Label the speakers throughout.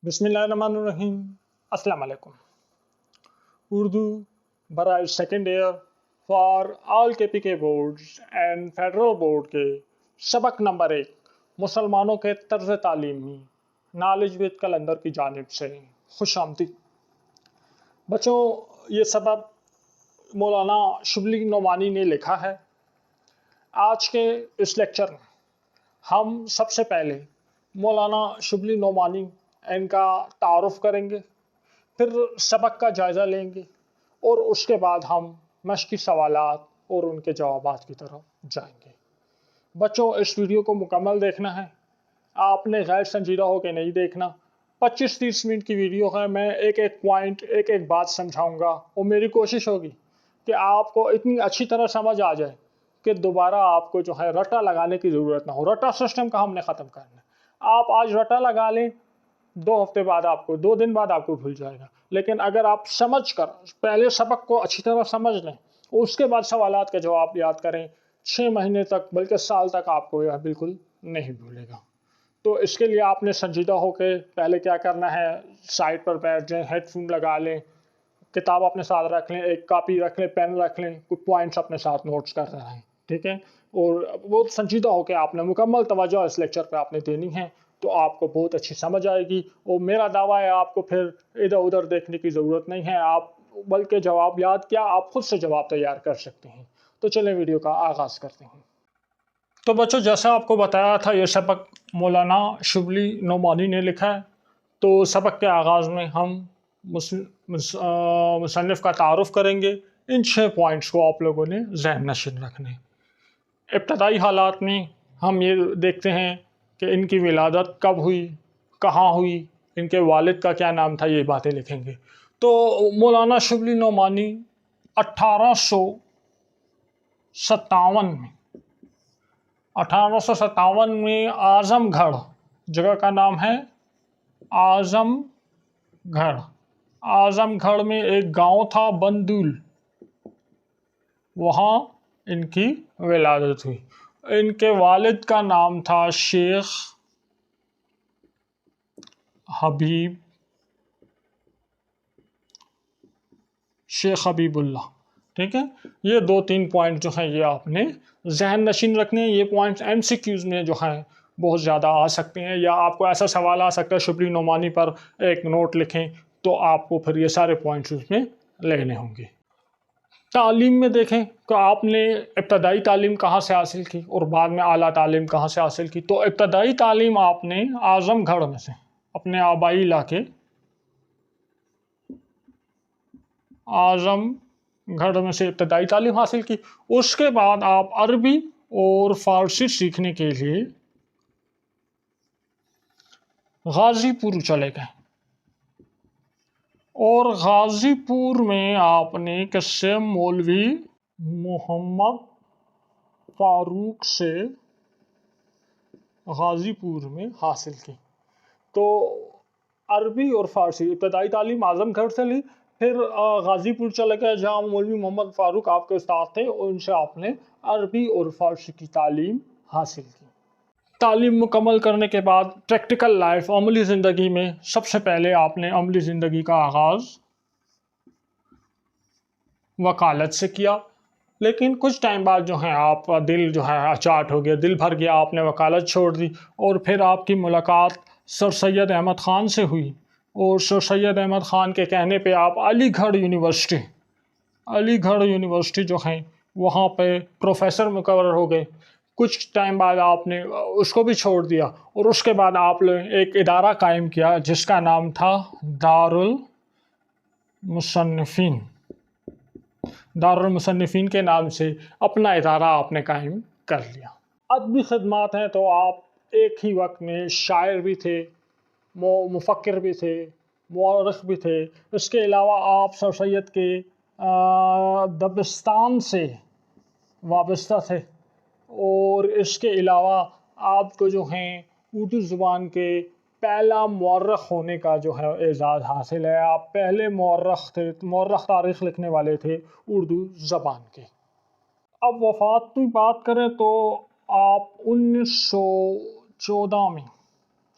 Speaker 1: بسم اللہ الرحمن الرحیم۔ السلام علیکم۔ اردو برائے سیکنڈ ایئر فار آل کے پی کے بورڈز اینڈ فیڈرل بورڈ کے سبق نمبر 1 مسلمانوں کے طرز تعلیمی نالج ود کلندر کی جانب سے خوش آمدید۔ بچوں، یہ سبق مولانا شبلی نعمانی نے لکھا ہے۔ آج کے اس لیکچر میں ہم سب سے پہلے مولانا شبلی نعمانی ان کا تعارف کریں گے، پھر سبق کا جائزہ لیں گے اور اس کے بعد ہم مشقی سوالات اور ان کے جوابات کی طرف جائیں گے۔ بچوں، اس ویڈیو کو مکمل دیکھنا ہے، آپ نے غیر سنجیدہ ہو کے نہیں دیکھنا۔ 25-30 منٹ کی ویڈیو ہے، میں ایک ایک پوائنٹ ایک ایک بات سمجھاؤں گا اور میری کوشش ہوگی کہ آپ کو اتنی اچھی طرح سمجھ آ جائے کہ دوبارہ آپ کو جو ہے رٹا لگانے کی ضرورت نہ ہو۔ رٹا سسٹم کا ہم نے ختم کرنا ہے۔ آپ آج رٹا لگا لیں، 2 ہفتے بعد آپ کو 2 دن بعد آپ کو بھول جائے گا، لیکن اگر آپ سمجھ کر پہلے سبق کو اچھی طرح سمجھ لیں اور اس کے بعد سوالات کے جواب یاد کریں، 6 مہینے تک بلکہ سال تک آپ کو یہ بالکل نہیں بھولے گا۔ تو اس کے لیے آپ نے سنجیدہ ہو کے پہلے کیا کرنا ہے، سائٹ پر بیٹھ جائیں، ہیڈ فون لگا لیں، کتاب اپنے ساتھ رکھ لیں، ایک کاپی رکھ لیں، پین رکھ لیں، کچھ پوائنٹس اپنے ساتھ نوٹس کر رہے ہیں، ٹھیک ہے؟ اور بہت سنجیدہ ہو کے آپ نے مکمل توجہ اس لیکچر پہ آپ نے دینی ہے، تو آپ کو بہت اچھی سمجھ آئے گی۔ اور میرا دعویٰ ہے آپ کو پھر ادھر ادھر دیکھنے کی ضرورت نہیں ہے، آپ بلکہ جواب یاد کیا آپ خود سے جواب تیار کر سکتے ہیں۔ تو چلیں ویڈیو کا آغاز کرتے ہیں۔ تو بچوں، جیسا آپ کو بتایا تھا، یہ سبق مولانا شبلی نعمانی نے لکھا ہے۔ تو سبق کے آغاز میں ہم مصنف کا تعارف کریں گے۔ ان 6 پوائنٹس کو آپ لوگوں نے ذہن نشین رکھنے۔ ابتدائی حالات میں ہم یہ دیکھتے ہیں کہ ان کی ولادت کب ہوئی، کہاں ہوئی، ان کے والد کا کیا نام تھا، یہ باتیں لکھیں گے۔ تو مولانا شبلی نعمانی 1857 میں اعظم گڑھ جگہ کا نام ہے، اعظم گڑھ۔ اعظم گڑھ میں ایک گاؤں تھا بندول، وہاں ان کی ولادت ہوئی۔ ان کے والد کا نام تھا شیخ حبیب اللہ، ٹھیک ہے؟ یہ 2-3 پوائنٹ جو ہیں یہ آپ نے ذہن نشین رکھنے ہیں۔ یہ پوائنٹس MCQs میں جو ہیں بہت زیادہ آ سکتے ہیں، یا آپ کو ایسا سوال آ سکتا ہے شبلی نعمانی پر ایک نوٹ لکھیں، تو آپ کو پھر یہ سارے پوائنٹس اس میں لینے ہوں گے۔ تعلیم میں دیکھیں کہ آپ نے ابتدائی تعلیم کہاں سے حاصل کی اور بعد میں اعلیٰ تعلیم کہاں سے حاصل کی۔ تو ابتدائی تعلیم آپ نے اعظم گڑھ میں سے، اپنے آبائی علاقے اعظم گڑھ میں سے ابتدائی تعلیم حاصل کی۔ اس کے بعد آپ عربی اور فارسی سیکھنے کے لیے غازی پور چلے گئے، اور غازی پور میں آپ نے کس سے، مولوی محمد فاروق سے غازی پور میں حاصل کی۔ تو عربی اور فارسی ابتدائی تعلیم اعظم گڑھ سے لی، پھر غازی پور چلے گئے جہاں مولوی محمد فاروق آپ کے استاد تھے، اور ان سے آپ نے عربی اور فارسی کی تعلیم حاصل کی۔ تعلیم مکمل کرنے کے بعد پریکٹیکل لائف، عملی زندگی میں سب سے پہلے آپ نے عملی زندگی کا آغاز وکالت سے کیا، لیکن کچھ ٹائم بعد جو ہے آپ کا دل جو ہے اچاٹ ہو گیا، دل بھر گیا، آپ نے وکالت چھوڑ دی، اور پھر آپ کی ملاقات سر سید احمد خان سے ہوئی، اور سر سید احمد خان کے کہنے پہ آپ علی گڑھ یونیورسٹی جو ہے وہاں پہ پروفیسر مقرر ہو گئے۔ کچھ ٹائم بعد آپ نے اس کو بھی چھوڑ دیا، اور اس کے بعد آپ نے ایک ادارہ قائم کیا جس کا نام تھا دارالمصنفین کے نام سے اپنا ادارہ آپ نے قائم کر لیا۔ ادبی خدمات ہیں تو آپ ایک ہی وقت میں شاعر بھی تھے، مفکر بھی تھے، مورخ بھی تھے۔ اس کے علاوہ آپ سر سید کے دبستان سے وابستہ تھے، اور اس کے علاوہ آپ کو جو ہیں اردو زبان کے پہلا مورخ ہونے کا جو ہے اعزاز حاصل ہے۔ آپ پہلے مورخ تھے، مورخ تاریخ لکھنے والے تھے اردو زبان کے۔ اب وفات کی بات کریں تو آپ 1914 میں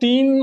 Speaker 1: 3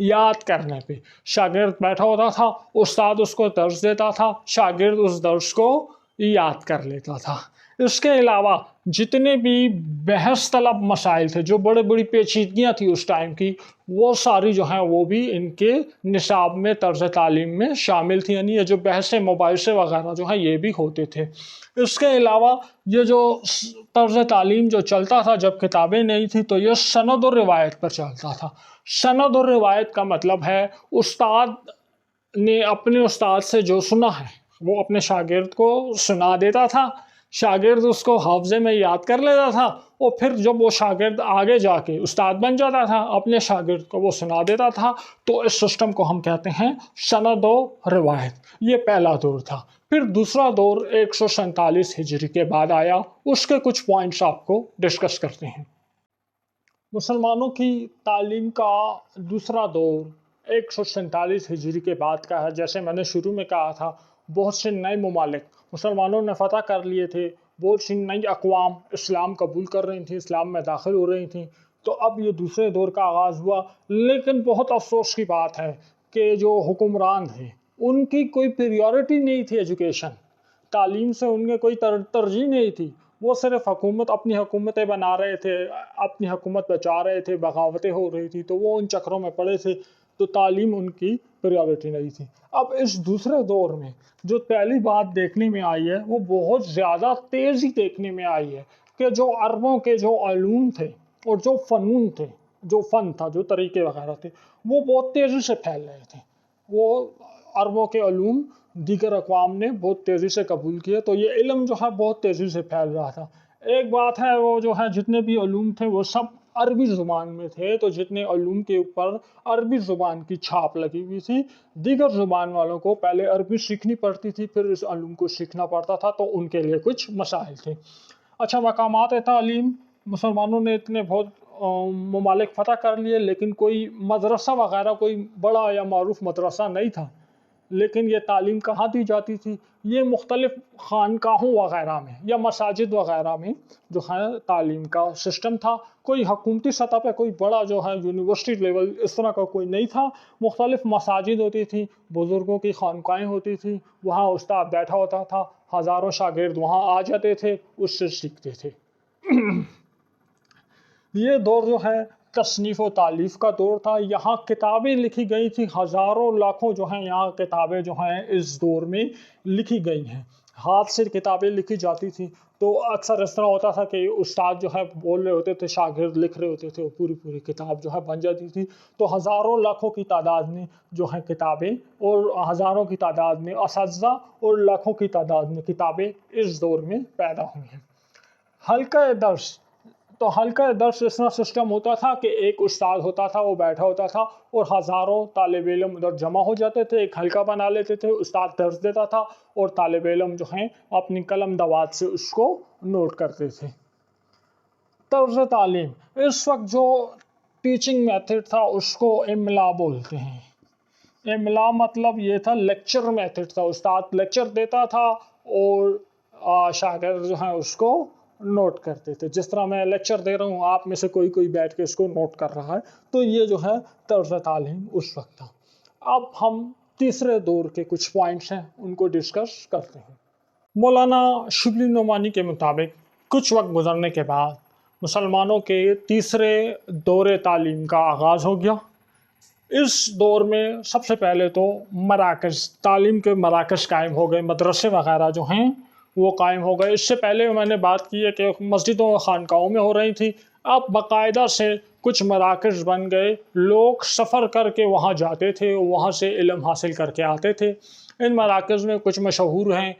Speaker 1: یاد کرنے پہ. شاگرد بیٹھا ہوتا تھا, استاد اس کو درس دیتا تھا, شاگرد اس درس کو یاد کر لیتا تھا. اس کے علاوہ جتنے بھی بحث طلب مسائل تھے, جو بڑے بڑی پیچیدگیاں تھیں اس ٹائم کی, وہ ساری جو ہیں وہ بھی ان کے نصاب میں, طرز تعلیم میں شامل تھی. یعنی یہ جو بحث مباحثے وغیرہ جو ہیں یہ بھی ہوتے تھے. اس کے علاوہ یہ جو طرز تعلیم جو چلتا تھا جب کتابیں نہیں تھیں, تو یہ سند و روایت پر چلتا تھا. سند و روایت کا مطلب ہے استاد نے اپنے استاد سے جو سنا ہے وہ اپنے شاگرد کو سنا دیتا تھا, شاگرد اس کو حافظے میں یاد کر لیتا تھا, اور پھر جب وہ شاگرد آگے جا کے استاد بن جاتا تھا اپنے شاگرد کو وہ سنا دیتا تھا. تو اس سسٹم کو ہم کہتے ہیں سند و روایت. یہ پہلا دور تھا. پھر دوسرا دور 147 ہجری کے بعد آیا. اس کے کچھ پوائنٹس آپ کو ڈسکس کرتے ہیں. مسلمانوں کی تعلیم کا دوسرا دور 147 ہجری کے بعد کا ہے. جیسے میں نے شروع میں کہا تھا, بہت سے نئے ممالک مسلمانوں نے فتح کر لیے تھے, بہت سی نئی اقوام اسلام قبول کر رہی تھیں, اسلام میں داخل ہو رہی تھیں. تو اب یہ دوسرے دور کا آغاز ہوا. لیکن بہت افسوس کی بات ہے کہ جو حکمران تھے ان کی کوئی پریورٹی نہیں تھی ایجوکیشن, تعلیم سے ان کے کوئی ترجیح نہیں تھی. وہ صرف اپنی حکومتیں بنا رہے تھے, اپنی حکومت بچا رہے تھے, بغاوتیں ہو رہی تھی, تو وہ ان چکروں میں پڑے تھے. تو تعلیم ان کی پریورٹی نہیں تھی. اب اس دوسرے دور میں جو پہلی بات دیکھنے میں آئی ہے وہ بہت زیادہ تیزی دیکھنے میں آئی ہے کہ جو عربوں کے جو علوم تھے اور جو فنون تھے, جو فن تھا, جو طریقے وغیرہ تھے, وہ بہت تیزی سے پھیل رہے تھے. وہ عربوں کے علوم دیگر اقوام نے بہت تیزی سے قبول کیے, تو یہ علم جو ہے بہت تیزی سے پھیل رہا تھا. ایک بات ہے, وہ جو ہے جتنے بھی علوم تھے وہ سب عربی زبان میں تھے, تو جتنے علوم کے اوپر عربی زبان کی چھاپ لگی ہوئی تھی, دیگر زبان والوں کو پہلے عربی سیکھنی پڑتی تھی, پھر اس علوم کو سیکھنا پڑتا تھا, تو ان کے لیے کچھ مسائل تھے. اچھا, مقامات تعلیم مسلمانوں نے اتنے بہت ممالک فتح کر لیے, لیکن کوئی مدرسہ وغیرہ, کوئی بڑا یا معروف مدرسہ نہیں تھا. لیکن یہ تعلیم کہاں دی جاتی تھی؟ یہ مختلف خانقاہوں وغیرہ میں یا مساجد وغیرہ میں جو ہے تعلیم کا سسٹم تھا. کوئی حکومتی سطح پہ کوئی بڑا جو ہے یونیورسٹی لیول اس طرح کا کوئی نہیں تھا. مختلف مساجد ہوتی تھی, بزرگوں کی خانقاہیں ہوتی تھی, وہاں استاد بیٹھا ہوتا تھا, ہزاروں شاگرد وہاں آ جاتے تھے, اس سے سیکھتے تھے. یہ دور جو ہے تصنیف و تالیف کا دور تھا. یہاں کتابیں لکھی گئی تھیں, ہزاروں لاکھوں جو ہیں یہاں کتابیں جو ہیں اس دور میں لکھی گئی ہیں. ہاتھ سے کتابیں لکھی جاتی تھیں. تو اکثر اس طرح ہوتا تھا کہ استاد جو ہے بول رہے ہوتے تھے, شاگرد لکھ رہے ہوتے تھے, پوری کتاب جو ہے بن جاتی تھی. تو ہزاروں لاکھوں کی تعداد میں جو ہے کتابیں, اور ہزاروں کی تعداد میں اساتذہ, اور لاکھوں کی تعداد میں کتابیں اس دور میں پیدا ہوئی ہیں. حلقہ درس, تو حلقہ درس اس طرح سسٹم ہوتا تھا کہ ایک استاد ہوتا تھا, وہ بیٹھا ہوتا تھا, اور ہزاروں طالب علم ادھر جمع ہو جاتے تھے, ایک حلقہ بنا لیتے تھے, استاد درس دیتا تھا, اور طالب علم جو ہیں اپنی قلم دوات سے اس کو نوٹ کرتے تھے. طرز تعلیم, اس وقت جو ٹیچنگ میتھڈ تھا اس کو املا بولتے ہیں. املا مطلب یہ تھا لیکچر میتھڈ تھا. استاد لیکچر دیتا تھا اور شاگرد جو ہیں اس کو نوٹ کرتے تھے. جس طرح میں لیکچر دے رہا ہوں, آپ میں سے کوئی بیٹھ کے اس کو نوٹ کر رہا ہے. تو یہ جو ہے طرز تعلیم اس وقت تھا. اب ہم تیسرے دور کے کچھ پوائنٹس ہیں ان کو ڈسکس کرتے ہیں. مولانا شبلی نعمانی کے مطابق کچھ وقت گزرنے کے بعد مسلمانوں کے تیسرے دور تعلیم کا آغاز ہو گیا. اس دور میں سب سے پہلے تو مراکز, تعلیم کے مراکز قائم ہو گئے, مدرسے وغیرہ جو ہیں وہ قائم ہو گئے. اس سے پہلے میں نے بات کی ہے کہ مسجدوں و خانقاہوں میں ہو رہی تھی. اب باقاعدہ سے کچھ مراکز بن گئے, لوگ سفر کر کے وہاں جاتے تھے, وہاں سے علم حاصل کر کے آتے تھے. ان مراکز میں کچھ مشہور ہیں,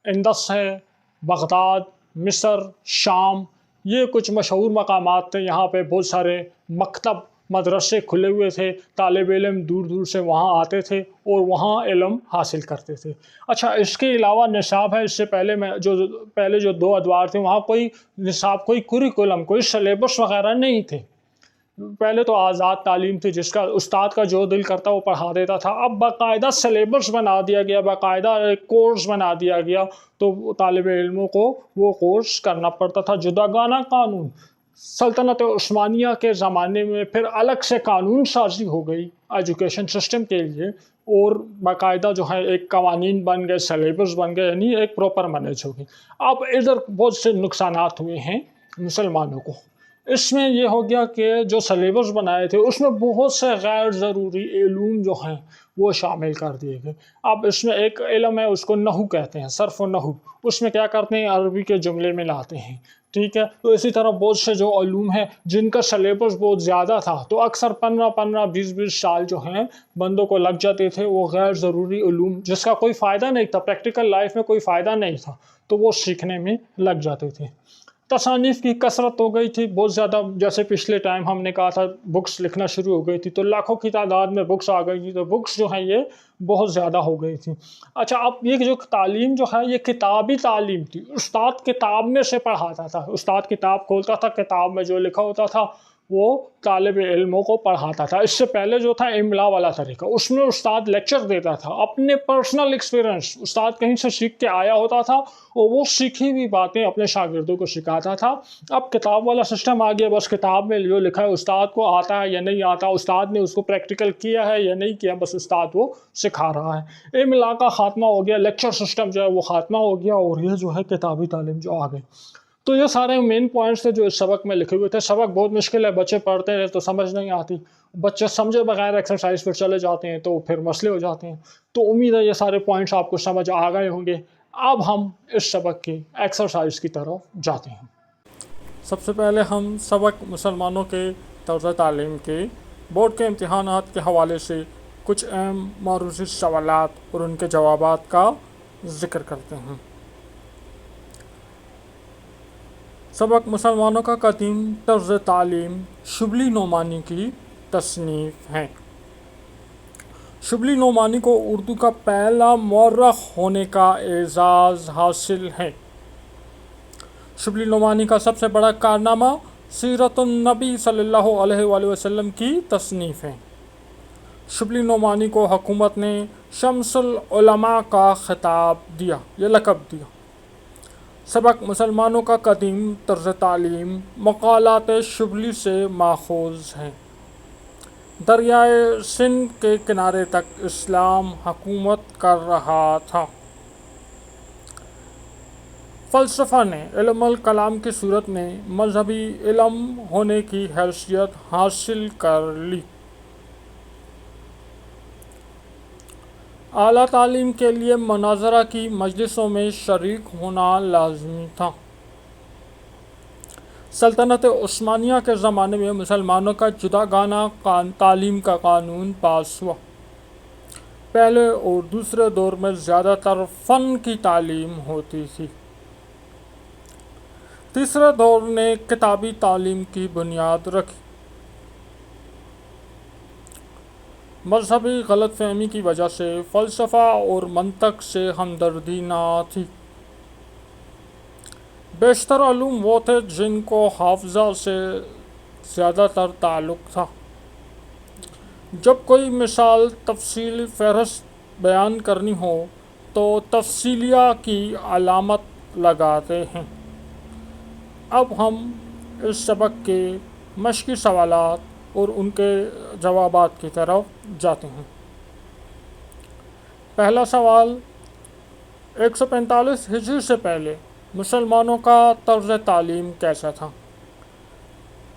Speaker 1: اندس ہے, بغداد, مصر, شام, یہ کچھ مشہور مقامات تھے. یہاں پہ بہت سارے مکتب, مدرسے کھلے ہوئے تھے, طالب علم دور دور سے وہاں آتے تھے اور وہاں علم حاصل کرتے تھے. اچھا, اس کے علاوہ نصاب ہے. اس سے پہلے جو دو ادوار تھے وہاں کوئی نصاب, کوئی کوریکولم, کوئی سلیبس وغیرہ نہیں تھے. پہلے تو آزاد تعلیم تھی, جس کا استاد کا جو دل کرتا وہ پڑھا دیتا تھا. اب باقاعدہ سلیبس بنا دیا گیا, باقاعدہ ایک کورس بنا دیا گیا, تو طالب علموں کو وہ کورس کرنا پڑتا تھا. جداگانہ قانون, سلطنت عثمانیہ کے زمانے میں پھر الگ سے قانون سازی ہو گئی ایجوکیشن سسٹم کے لیے، اور باقاعدہ جو ہے ایک قوانین بن گئے، سلیبس بن گئے، یعنی ایک پراپر مینج ہو گئی۔ اب ادھر بہت سے نقصانات ہوئے ہیں مسلمانوں کو۔ اس میں یہ ہو گیا کہ جو سلیبس بنائے تھے اس میں بہت سے غیر ضروری علوم جو ہیں وہ شامل کر دیے گئے۔ اب اس میں ایک علم ہے، اس کو نحو کہتے ہیں، صرف و نحو۔ اس میں کیا کرتے ہیں، عربی کے جملے میں لاتے ہیں، ٹھیک ہے۔ تو اسی طرح بہت سے جو علوم ہیں جن کا سلیبس بہت زیادہ تھا، تو اکثر 15-20 سال جو ہیں بندوں کو لگ جاتے تھے وہ غیر ضروری علوم جس کا کوئی فائدہ نہیں تھا، پریکٹیکل لائف میں کوئی فائدہ نہیں تھا، تو وہ سیکھنے میں لگ جاتے تھے۔ تصانیف کی کثرت ہو گئی تھی بہت زیادہ، جیسے پچھلے ٹائم ہم نے کہا تھا بکس لکھنا شروع ہو گئی تھی، تو لاکھوں کی تعداد میں بکس آ گئی تھی، تو بکس جو ہیں یہ بہت زیادہ ہو گئی تھی۔ اچھا، اب یہ جو تعلیم جو ہے یہ کتابی تعلیم تھی، استاد کتاب میں سے پڑھاتا تھا، استاد کتاب کھولتا تھا، کتاب میں جو لکھا ہوتا تھا وہ طالب علموں کو پڑھاتا تھا۔ اس سے پہلے جو تھا املا والا طریقہ، اس میں استاد لیکچر دیتا تھا، اپنے پرسنل ایکسپیرینس، استاد کہیں سے سیکھ کے آیا ہوتا تھا اور وہ سیکھی ہوئی باتیں اپنے شاگردوں کو سکھاتا تھا۔ اب کتاب والا سسٹم آ گیا، بس کتاب میں جو لکھا ہے استاد کو آتا ہے یا نہیں آتا، استاد نے اس کو پریکٹیکل کیا ہے یا نہیں کیا، بس استاد وہ سکھا رہا ہے۔ املا کا خاتمہ ہو گیا، لیکچر سسٹم جو ہے وہ خاتمہ ہو گیا، اور یہ جو ہے کتابی تعلیم جو آ گئی۔ تو یہ سارے مین پوائنٹس تھے جو اس سبق میں لکھے ہوئے تھے۔ سبق بہت مشکل ہے، بچے پڑھتے ہیں تو سمجھ نہیں آتی، بچے سمجھے بغیر ایکسرسائز پہ چلے جاتے ہیں تو پھر مسئلے ہو جاتے ہیں۔ تو امید ہے یہ سارے پوائنٹس آپ کو سمجھ آ گئے ہوں گے۔ اب ہم اس سبق کی ایکسرسائز کی طرف جاتے ہیں۔ سب سے پہلے ہم سبق مسلمانوں کے طرز تعلیم کے بورڈ کے امتحانات کے حوالے سے کچھ اہم معروضی سوالات اور ان کے جوابات کا ذکر کرتے ہیں۔ سبق مسلمانوں کا قدیم طرز تعلیم شبلی نعمانی کی تصنیف ہے۔ شبلی نعمانی کو اردو کا پہلا مورخ ہونے کا اعزاز حاصل ہے۔ شبلی نعمانی کا سب سے بڑا کارنامہ سیرت النبی صلی اللہ علیہ وآلہ وسلم کی تصنیف ہے۔ شبلی نعمانی کو حکومت نے شمس العلماء کا خطاب دیا یا لقب دیا۔ سبق مسلمانوں کا قدیم طرز تعلیم مقالات شبلی سے ماخوذ ہے۔ دریائے سندھ کے کنارے تک اسلام حکومت کر رہا تھا۔ فلسفہ نے علم الکلام کی صورت میں مذہبی علم ہونے کی حیثیت حاصل کر لی۔ اعلیٰ تعلیم کے لیے مناظرہ کی مجلسوں میں شریک ہونا لازمی تھا۔ سلطنت عثمانیہ کے زمانے میں مسلمانوں کا جداگانہ تعلیم کا قانون پاس ہوا۔ پہلے اور دوسرے دور میں زیادہ تر فن کی تعلیم ہوتی تھی۔ تیسرے دور نے کتابی تعلیم کی بنیاد رکھی۔ مذہبی غلط فہمی کی وجہ سے فلسفہ اور منطق سے ہمدردی نہ تھی۔ بیشتر علوم وہ تھے جن کو حافظہ سے زیادہ تر تعلق تھا۔ جب کوئی مثال تفصیلی فہرست بیان کرنی ہو تو تفصیلیہ کی علامت لگاتے ہیں۔ اب ہم اس سبق کے مشقی سوالات اور ان کے جوابات کی طرف جاتے ہیں۔ پہلا سوال، 145 ہجری سے پہلے مسلمانوں کا طرز تعلیم کیسا تھا؟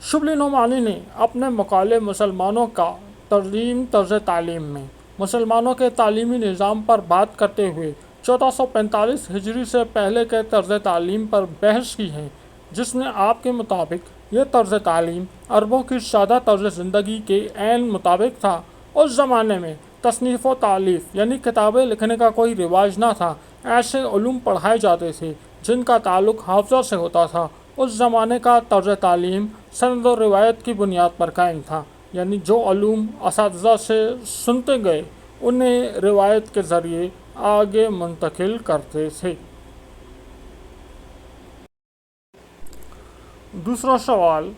Speaker 1: شبلی نعمانی نے اپنے مقالے مسلمانوں کا طرز تعلیم میں مسلمانوں کے تعلیمی نظام پر بات کرتے ہوئے 1445 ہجری سے پہلے کے طرز تعلیم پر بحث کی ہے، جس میں آپ کے مطابق یہ طرز تعلیم عربوں کی سادہ طرز زندگی کے عین مطابق تھا۔ اس زمانے میں تصنیف و تالیف یعنی کتابیں لکھنے کا کوئی رواج نہ تھا۔ ایسے علوم پڑھائے جاتے تھے جن کا تعلق حافظہ سے ہوتا تھا۔ اس زمانے کا طرز تعلیم سند و روایت کی بنیاد پر قائم تھا، یعنی جو علوم اساتذہ سے سنتے گئے انہیں روایت کے ذریعے آگے منتقل کرتے تھے۔ دوسرا سوال،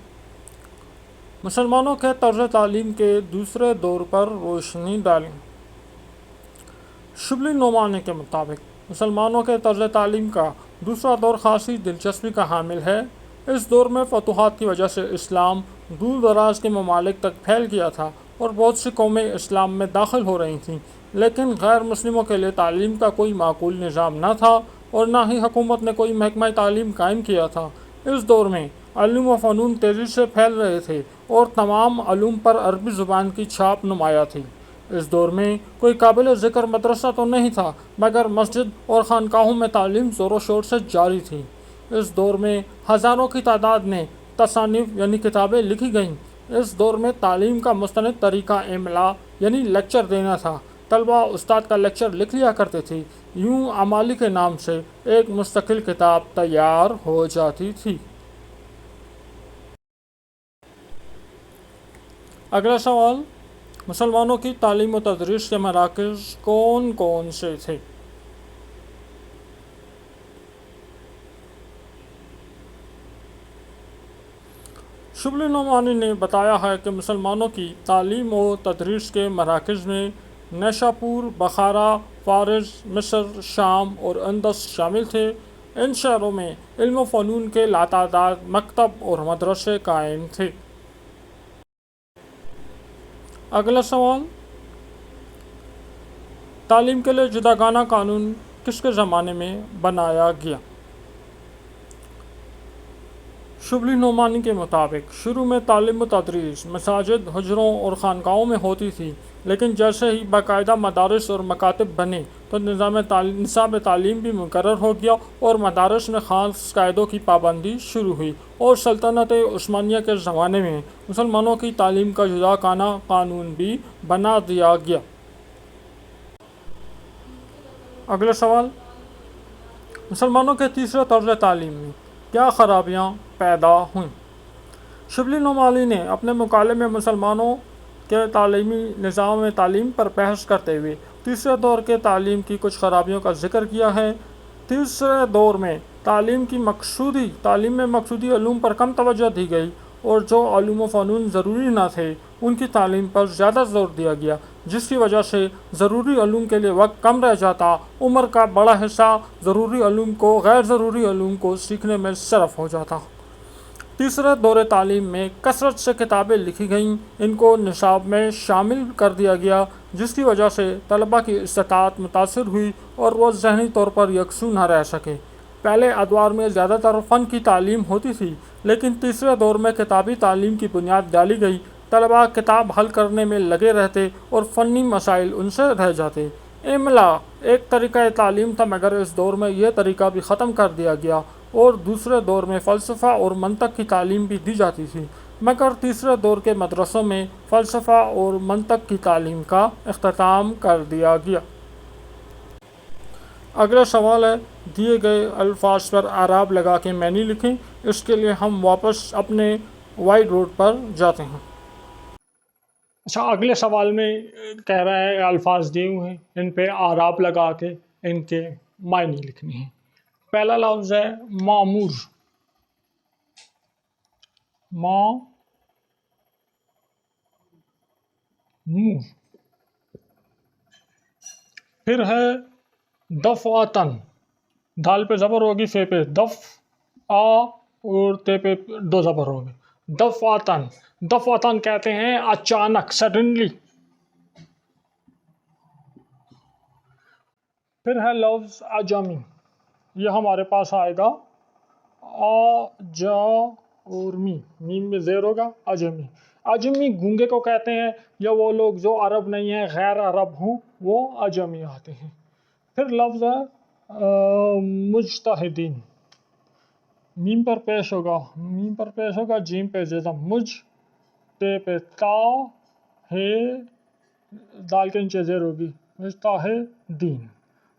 Speaker 1: مسلمانوں کے طرز تعلیم کے دوسرے دور پر روشنی ڈالیں۔ شبلی نعمانی کے مطابق مسلمانوں کے طرز تعلیم کا دوسرا دور خاصی دلچسپی کا حامل ہے۔ اس دور میں فتوحات کی وجہ سے اسلام دور دراز کے ممالک تک پھیل گیا تھا اور بہت سی قومیں اسلام میں داخل ہو رہی تھیں، لیکن غیر مسلموں کے لیے تعلیم کا کوئی معقول نظام نہ تھا اور نہ ہی حکومت نے کوئی محکمہ تعلیم قائم کیا تھا۔ اس دور میں علوم و فنون تیزی سے پھیل رہے تھے اور تمام علوم پر عربی زبان کی چھاپ نمایاں تھی۔ اس دور میں کوئی قابل ذکر مدرسہ تو نہیں تھا، مگر مسجد اور خانقاہوں میں تعلیم زور و شور سے جاری تھی۔ اس دور میں ہزاروں کی تعداد میں تصانیف یعنی کتابیں لکھی گئیں۔ اس دور میں تعلیم کا مستند طریقہ املا یعنی لیکچر دینا تھا۔ طلبہ استاد کا لیکچر لکھ لیا کرتے تھے، یوں عمالی کے نام سے ایک مستقل کتاب تیار ہو جاتی تھی۔ اگلا سوال، مسلمانوں کی تعلیم و تدریس کے مراکز کون کون سے تھے؟ شبلی نعمانی نے بتایا ہے کہ مسلمانوں کی تعلیم و تدریس کے مراکز میں نیشاپور، بخارا، فارس، مصر، شام اور اندس شامل تھے۔ ان شہروں میں علم و فنون کے لاتعداد مکتب اور مدرسے قائم تھے۔ اگلا سوال، تعلیم کے لیے جداگانہ قانون کس کے زمانے میں بنایا گیا؟ شبلی نعمانی کے مطابق شروع میں تعلیم و تدریس مساجد، حجروں اور خانقاہوں میں ہوتی تھی، لیکن جیسے ہی باقاعدہ مدارس اور مکاتب بنے تو نصاب تعلیم بھی مقرر ہو گیا اور مدارس میں خاص قاعدوں کی پابندی شروع ہوئی، اور سلطنت عثمانیہ کے زمانے میں مسلمانوں کی تعلیم کا جداگانہ قانون بھی بنا دیا گیا۔ اگلا سوال، مسلمانوں کے تیسرے طرز تعلیم میں کیا خرابیاں پیدا ہوئیں؟ شبلی نعمانی نے اپنے مقالے میں مسلمانوں کے تعلیمی نظام تعلیم پر بحث کرتے ہوئے تیسرے دور کے تعلیم کی کچھ خرابیوں کا ذکر کیا ہے۔ تیسرے دور میں تعلیم میں مقصودی علوم پر کم توجہ دی گئی اور جو علوم و فنون ضروری نہ تھے ان کی تعلیم پر زیادہ زور دیا گیا، جس کی وجہ سے ضروری علوم کے لیے وقت کم رہ جاتا، عمر کا بڑا حصہ ضروری علوم کو غیر ضروری علوم کو سیکھنے میں صرف ہو جاتا۔ تیسرے دور تعلیم میں کثرت سے کتابیں لکھی گئیں، ان کو نصاب میں شامل کر دیا گیا، جس کی وجہ سے طلبہ کی استطاعت متاثر ہوئی اور وہ ذہنی طور پر یکسو نہ رہ سکے۔ پہلے ادوار میں زیادہ تر فن کی تعلیم ہوتی تھی، لیکن تیسرے دور میں کتابی تعلیم کی بنیاد ڈالی گئی۔ طلبہ کتاب حل کرنے میں لگے رہتے اور فنی مسائل ان سے رہ جاتے۔ املا ایک طریقہ تعلیم تھا، مگر اس دور میں یہ طریقہ بھی ختم کر دیا گیا اور دوسرے دور میں فلسفہ اور منطق کی تعلیم بھی دی جاتی تھی، مگر تیسرے دور کے مدرسوں میں فلسفہ اور منطق کی تعلیم کا اختتام کر دیا گیا۔ اگلا سوال ہے، دیے گئے الفاظ پر اعراب لگا کے معنی لکھیں۔ اس کے لیے ہم واپس اپنے وائٹ بورڈ پر جاتے ہیں۔ اچھا، اگلے سوال میں کہہ رہا ہے الفاظ دیے ہوئے ہیں، ان پہ اعراب لگا کے ان کے معنی لکھنے ہیں۔ پہلا لفظ ہے معمور، پھر ہے دفعتن، دال پہ زبر ہوگی، فے پہ دف، آ اور تے پہ دو زبر ہوگی، دفعتن کہتے ہیں اچانک، سڈنلی۔ پھر ہے لفظ اجمی، یہ ہمارے پاس آئے گا جا اور میم میں زیر ہوگا، اجمی۔ اجمی گونگے کو کہتے ہیں، یا وہ لوگ جو عرب نہیں ہیں، غیر عرب ہوں، وہ اجمی آتے ہیں۔ پھر لفظ ہے مجتہدین، میم پر پیش ہوگا، جیم پہ جزم، مج، تے پہ تا، ہے، دال کے نیچے زیر ہوگی،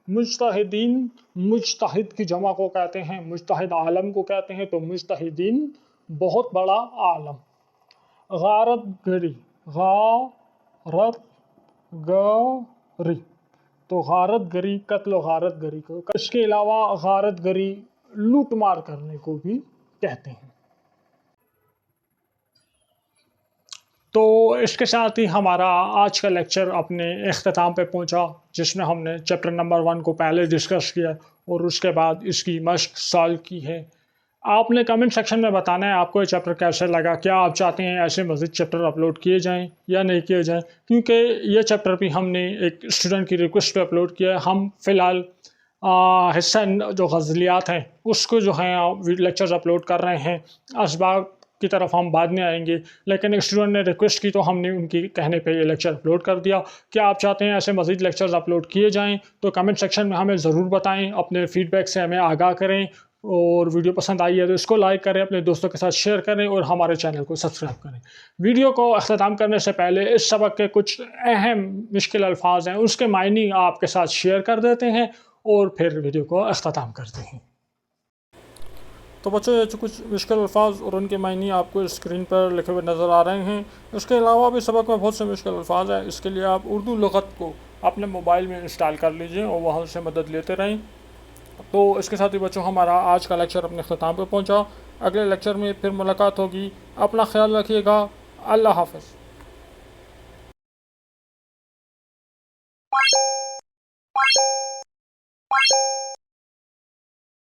Speaker 1: مجتہدین، مجتہد کی جمع کو کہتے ہیں، مجتہد عالم کو کہتے ہیں، تو مجتہدین بہت بڑا عالم۔ غارت گری، غارت گری، تو غارت گری قتل و غارت گری کو، اس کے علاوہ غارت گری لوٹ مار کرنے کو بھی کہتے ہیں۔ تو اس کے ساتھ ہی ہمارا آج کا لیکچر اپنے اختتام پہ پہنچا، جس میں ہم نے چیپٹر نمبر 1 کو پہلے ڈسکس کیا اور اس کے بعد اس کی مشق سالو کی ہے۔ آپ نے کمنٹ سیکشن میں بتانا ہے آپ کو یہ چیپٹر کیسے لگا، کیا آپ چاہتے ہیں ایسے مزید چیپٹر اپلوڈ کیے جائیں یا نہیں کیے جائیں، کیونکہ یہ چیپٹر بھی ہم نے ایک اسٹوڈنٹ کی ریکویسٹ پہ اپلوڈ کیا ہے۔ ہم فی الحال حصہ جو غزلیات ہیں اس کو جو ہیں لیکچرز اپلوڈ کر رہے ہیں، اسباق کی طرف ہم بعد میں آئیں گے، لیکن ایک اسٹوڈنٹ نے ریکویسٹ کی تو ہم نے ان کی کہنے پہ یہ لیکچر اپلوڈ کر دیا۔ کیا آپ چاہتے ہیں ایسے مزید لیکچرز اپلوڈ کیے جائیں تو کمنٹ سیکشن میں ہمیں ضرور بتائیں، اپنے فیڈ بیک سے ہمیں آگاہ کریں، اور ویڈیو پسند آئی ہے تو اس کو لائک کریں، اپنے دوستوں کے ساتھ شیئر کریں اور ہمارے چینل کو سبسکرائب کریں۔ ویڈیو کو اختتام کرنے سے پہلے اس سبق کے کچھ اہم مشکل الفاظ ہیں اس کے معنی آپ کے ساتھ شیئر کر دیتے ہیں اور پھر ویڈیو کو اختتام کرتے ہیں۔ تو بچوں یہ کچھ مشکل الفاظ اور ان کے معنی آپ کو اسکرین پر لکھے ہوئے نظر آ رہے ہیں۔ اس کے علاوہ بھی سبق میں بہت سے مشکل الفاظ ہیں، اس کے لیے آپ اردو لغت کو اپنے موبائل میں انسٹال کر لیجئے اور وہاں سے مدد لیتے رہیں۔ تو اس کے ساتھ ہی بچوں ہمارا آج کا لیکچر اپنے اختتام پہ پہنچا۔ اگلے لیکچر میں پھر ملاقات ہوگی، اپنا خیال رکھیے گا، اللہ حافظ۔